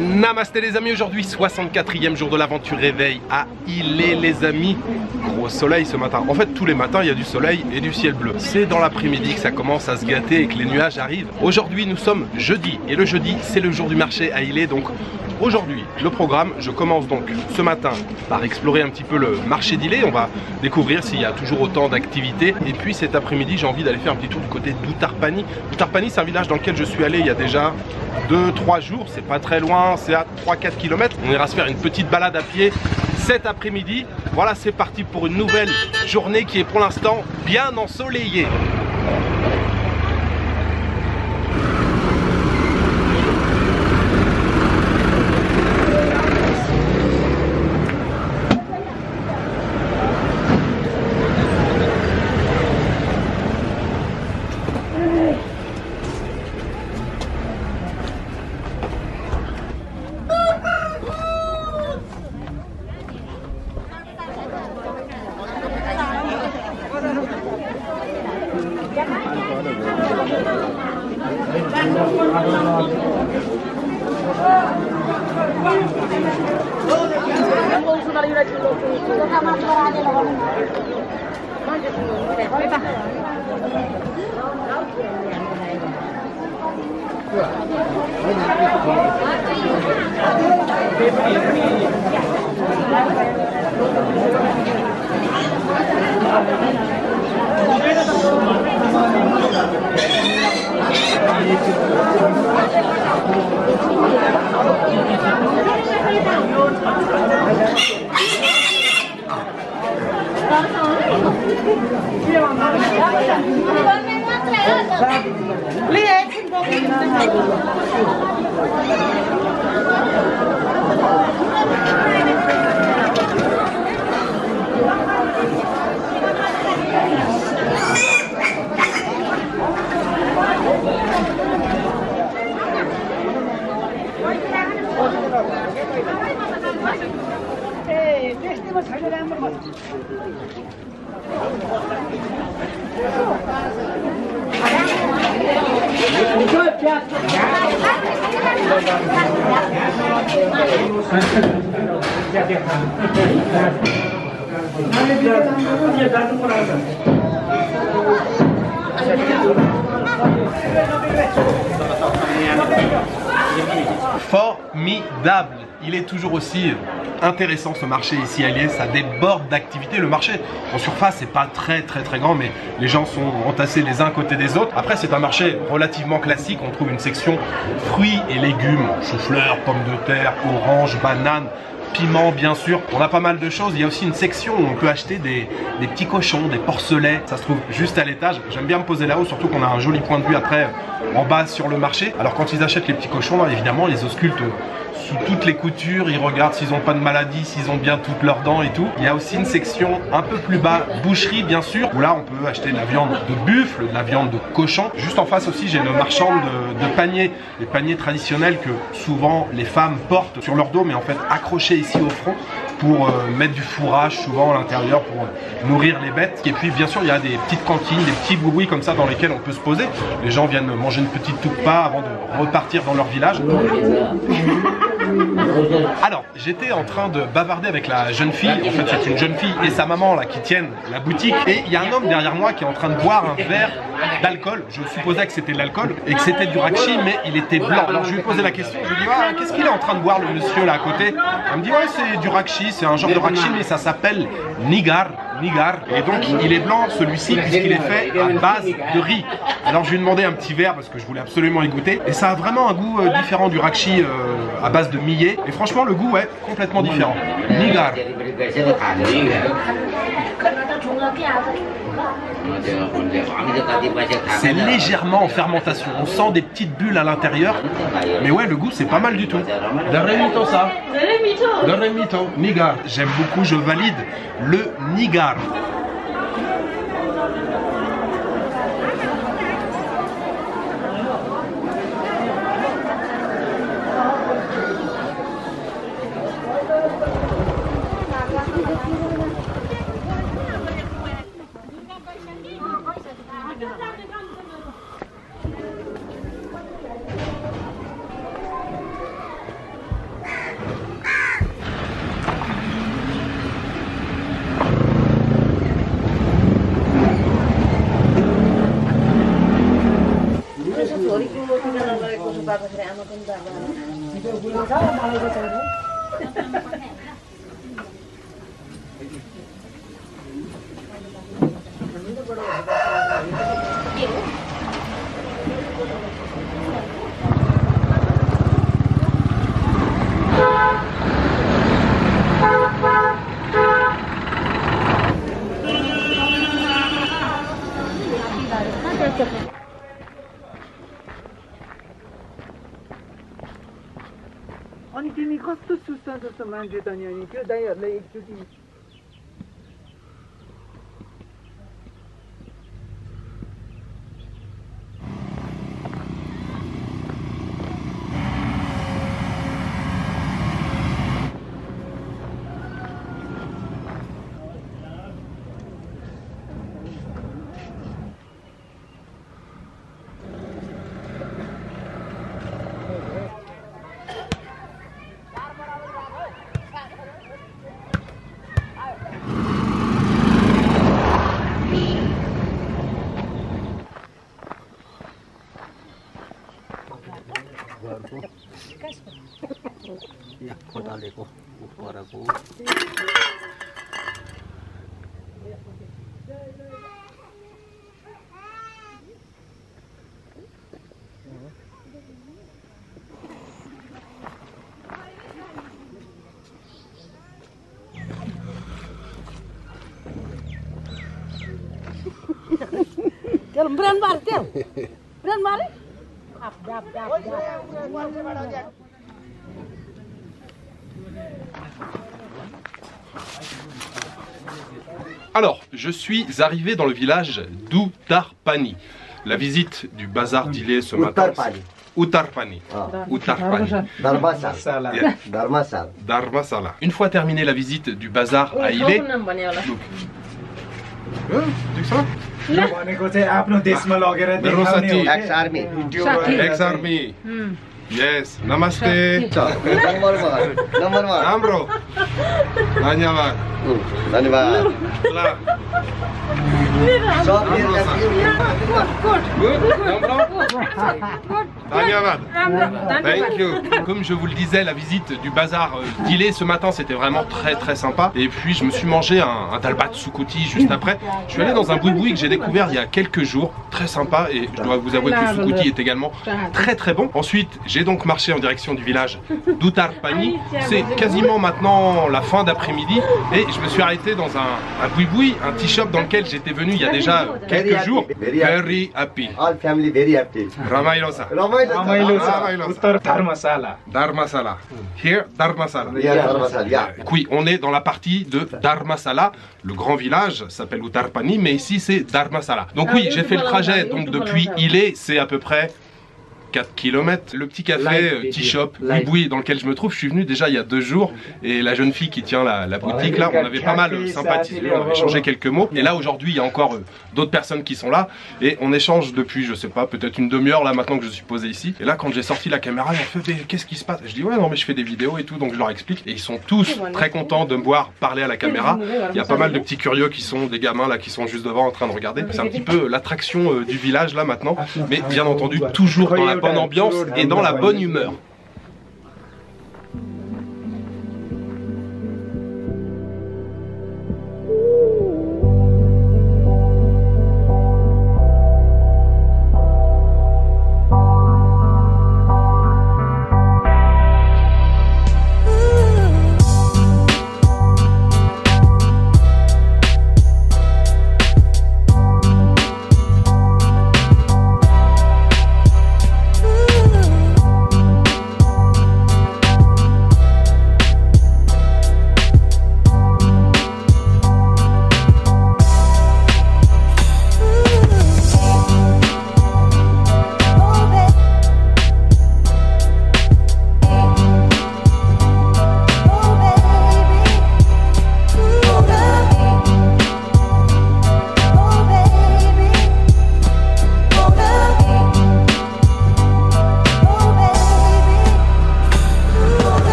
Namasté les amis, aujourd'hui 64e jour de l'aventure réveil à Ilé les amis. Gros soleil ce matin. En fait tous les matins il y a du soleil et du ciel bleu. C'est dans l'après-midi que ça commence à se gâter et que les nuages arrivent. Aujourd'hui nous sommes jeudi et le jeudi c'est le jour du marché à Ilé. Donc aujourd'hui le programme, je commence donc ce matin par explorer un petit peu le marché d'Ilé. On va découvrir s'il y a toujours autant d'activités. Et puis cet après-midi j'ai envie d'aller faire un petit tour du côté d'Outarpani. Outarpani c'est un village dans lequel je suis allé il y a déjà 2-3 jours, c'est pas très loin, c'est à 3-4 km. On ira se faire une petite balade à pied cet après-midi. Voilà, c'est parti pour une nouvelle journée qui est pour l'instant bien ensoleillée. Formidable. Il est toujours aussi intéressant ce marché ici à Ilé, ça déborde d'activités. Le marché en surface c'est pas très grand, mais les gens sont entassés les uns à côté des autres. Après c'est un marché relativement classique, on trouve une section fruits et légumes, chou-fleur, pommes de terre, oranges, bananes, piment bien sûr, on a pas mal de choses. Il y a aussi une section où on peut acheter des petits cochons, des porcelets, ça se trouve juste à l'étage. J'aime bien me poser là-haut, surtout qu'on a un joli point de vue après en bas sur le marché. Alors quand ils achètent les petits cochons, là, évidemment ils les auscultent sous toutes les coutures, ils regardent s'ils n'ont pas de maladie, s'ils ont bien toutes leurs dents et tout. Il y a aussi une section un peu plus bas, boucherie bien sûr, où là on peut acheter de la viande de buffle, de la viande de cochon. Juste en face aussi j'ai le marchand de paniers, les paniers traditionnels que souvent les femmes portent sur leur dos, mais en fait accrochés ici au front pour mettre du fourrage souvent à l'intérieur pour nourrir les bêtes. Et puis bien sûr il y a des petites cantines, des petits bourouis comme ça dans lesquels on peut se poser. Les gens viennent manger une petite toukpa avant de repartir dans leur village. Alors j'étais en train de bavarder avec la jeune fille, en fait c'est une jeune fille et sa maman là qui tiennent la boutique, et il y a un homme derrière moi qui est en train de boire un verre d'alcool. Je supposais que c'était de l'alcool et que c'était du rakshi, mais il était blanc. Alors je lui ai posé la question, je lui ai dit ah, qu'est-ce qu'il est en train de boire le monsieur là à côté? Elle me dit ouais c'est du rakshi, c'est un genre de rakshi mais ça s'appelle nigar. Et donc il est blanc celui-ci puisqu'il est fait à base de riz. Alors je lui ai demandé un petit verre parce que je voulais absolument y goûter, et ça a vraiment un goût différent du rakshi à base de millet, et franchement le goût est complètement différent. Nigar. C'est légèrement en fermentation, on sent des petites bulles à l'intérieur, mais ouais le goût c'est pas mal du tout. Daremito ça. Daremito. Nigar. J'aime beaucoup, je valide le nigar. अनि तिमी कस्तो सुस्ता जस्तो मान्छे त नि अनि त्यो दाइहरुले एकचोटी Ya, खोटालेको परको Tel brand bar tel. Brand bar. Dap. Alors, je suis arrivé dans le village d'Outarpani. La visite du bazar d'Ilé ce matin. Outarpani. Outarpani. Dharmasala. Yeah. Dharmasala. Dharmasala. Une fois terminée la visite du bazar à Ilé. भनेको चाहिँ आफ्नो देशमा लगेर देखाउने हो Ex-army. Ex-army. Yes. Namaste. Number one. Amro. Dhanyavad. धन्यवाद La. सब Good. Dhanyavad. Thank you. Comme je vous le disais, la visite du bazar d'Ilé ce matin, c'était vraiment très sympa. Et puis je me suis mangé un dalbat soukouti juste après. Je suis allé dans un boui-boui que j'ai découvert il y a quelques jours, très sympa. Et je dois vous avouer que le soukouti est également très bon. Ensuite, j'ai donc marché en direction du village d'Outarpani. C'est quasiment maintenant la fin d'après-midi. Et je me suis arrêté dans un boui-boui, un tea shop dans lequel j'étais venu il y a déjà quelques jours. Very happy. All family very happy. Ramailosa. रमाइलो छ उत्तर धर्मशाला Dharmasala. Here, Dharmasala. Yeah, Dharmasala, yeah. Oui, on est dans la partie de Dharmasala. Le grand village s'appelle Outarpani, mais ici c'est Dharmasala. Donc oui, j'ai fait le trajet. Donc depuis Ilé, c'est à peu près 4 km. Le petit café, tea shop, boui dans lequel je me trouve, je suis venu déjà il y a 2 jours. Et la jeune fille qui tient la boutique là, on avait pas mal sympathisé, on avait échangé quelques mots. Et là aujourd'hui, il y a encore d'autres personnes qui sont là. Et on échange depuis, je sais pas, peut-être une demi-heure là maintenant que je suis posé ici. Et là, quand j'ai sorti la caméra, ils m'ont fait qu'est-ce qui se passe? Je dis ouais, non, mais je fais des vidéos et tout, donc je leur explique. Et ils sont tous très contents de me voir parler à la caméra. Il y a pas mal de petits curieux qui sont des gamins là qui sont juste devant en train de regarder. C'est un petit peu l'attraction du village là maintenant. Mais bien entendu, toujours dans la bonne ambiance et dans la bonne humeur.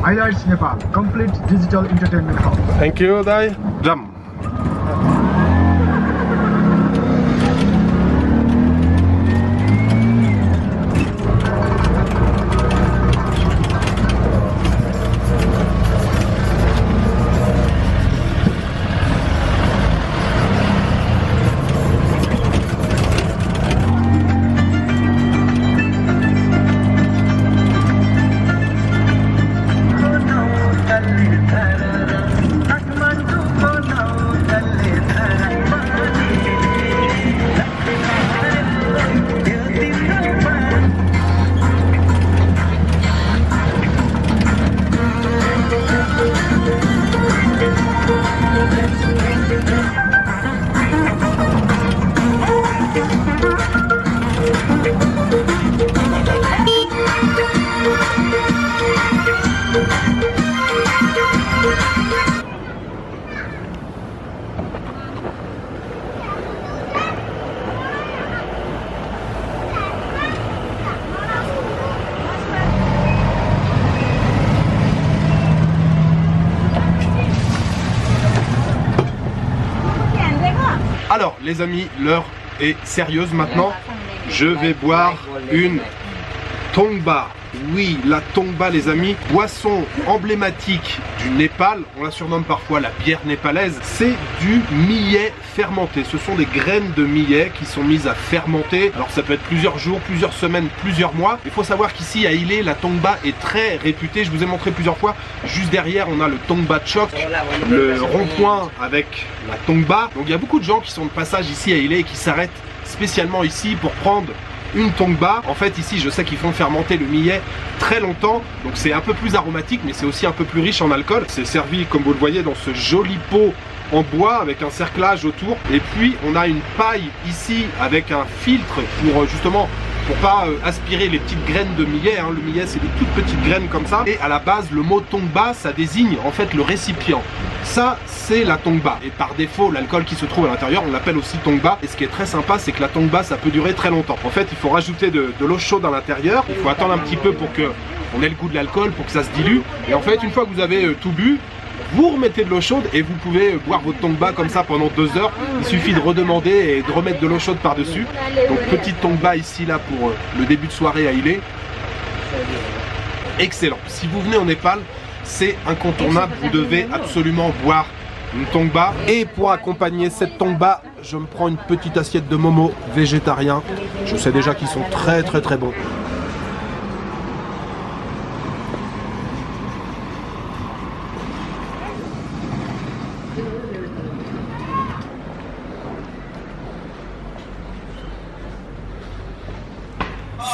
Highlights Nepal, complete digital entertainment hub. Thank you, Dai. Jam. Alors les amis, l'heure est sérieuse maintenant. Je vais boire une Tongba. Oui, la Tongba les amis, boisson emblématique du Népal, on la surnomme parfois la bière népalaise. C'est du millet fermenté, ce sont des graines de millet qui sont mises à fermenter. Alors ça peut être plusieurs jours, plusieurs semaines, plusieurs mois. Il faut savoir qu'ici à Ilé, la Tongba est très réputée, je vous ai montré plusieurs fois. Juste derrière on a le Tongba Chok, le rond-point avec la Tongba. Donc il y a beaucoup de gens qui sont de passage ici à Ilé et qui s'arrêtent spécialement ici pour prendre une Tongba. En fait ici je sais qu'ils font fermenter le millet très longtemps, donc c'est un peu plus aromatique mais c'est aussi un peu plus riche en alcool. C'est servi comme vous le voyez dans ce joli pot en bois avec un cerclage autour, et puis on a une paille ici avec un filtre pour justement pour pas aspirer les petites graines de millet, hein. Le millet c'est des toutes petites graines comme ça, et à la base le mot Tongba ça désigne en fait le récipient. Ça c'est la Tongba, et par défaut l'alcool qui se trouve à l'intérieur on l'appelle aussi Tongba. Et ce qui est très sympa c'est que la Tongba ça peut durer très longtemps. En fait il faut rajouter de l'eau chaude à l'intérieur, il faut attendre un petit peu pour que on ait le goût de l'alcool, pour que ça se dilue, et en fait une fois que vous avez tout bu, vous remettez de l'eau chaude et vous pouvez boire votre Tongba comme ça pendant 2 heures. Il suffit de redemander et de remettre de l'eau chaude par dessus. Donc petite Tongba ici là pour le début de soirée à Ilé. Excellent. Si vous venez au Népal, c'est incontournable, vous devez absolument boire une Tongba. Et pour accompagner cette Tongba, je me prends une petite assiette de momo végétarien. Je sais déjà qu'ils sont très bons.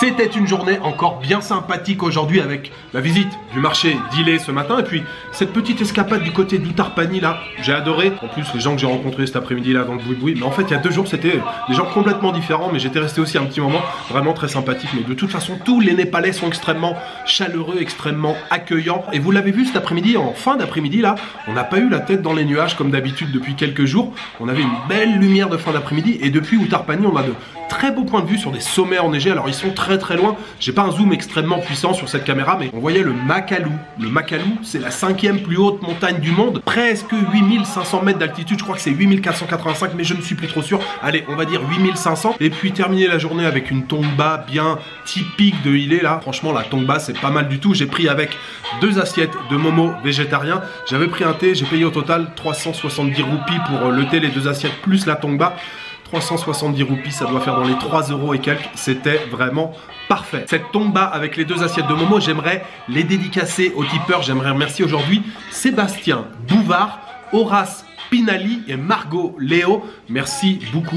C'était une journée encore bien sympathique aujourd'hui avec la visite du marché d'Ilé ce matin et puis cette petite escapade du côté d'Uttar Pani là, j'ai adoré. En plus les gens que j'ai rencontrés cet après-midi là dans le boui-boui, mais en fait il y a 2 jours c'était des gens complètement différents, mais j'étais resté aussi un petit moment vraiment très sympathique. Mais de toute façon tous les Népalais sont extrêmement chaleureux, extrêmement accueillants, et vous l'avez vu cet après-midi, en fin d'après-midi là, on n'a pas eu la tête dans les nuages comme d'habitude depuis quelques jours. On avait une belle lumière de fin d'après-midi, et depuis Uttar Pani on a de très beaux points de vue sur des sommets enneigés. Alors ils sont très loin, j'ai pas un zoom extrêmement puissant sur cette caméra, mais on voyait le Makalu. Le Makalu c'est la 5e plus haute montagne du monde, presque 8500 mètres d'altitude, je crois que c'est 8485 mais je ne suis plus trop sûr, allez on va dire 8500. Et puis terminer la journée avec une Tongba bien typique de Ilé là. Franchement la Tongba c'est pas mal du tout. J'ai pris avec 2 assiettes de momo végétarien, j'avais pris un thé, j'ai payé au total 370 roupies pour le thé, les 2 assiettes plus la Tongba. 370 roupies, ça doit faire dans les 3 € et quelques, c'était vraiment parfait. Cette Tongba avec les 2 assiettes de momo, j'aimerais les dédicacer aux tipeurs. J'aimerais remercier aujourd'hui Sébastien Bouvard, Horace Pinali et Margot Léo. Merci beaucoup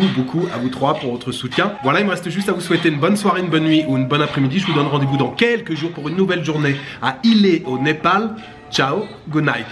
à vous 3 pour votre soutien. Voilà, il me reste juste à vous souhaiter une bonne soirée, une bonne nuit ou une bonne après-midi. Je vous donne rendez-vous dans quelques jours pour une nouvelle journée à Ilé au Népal. Ciao, good night.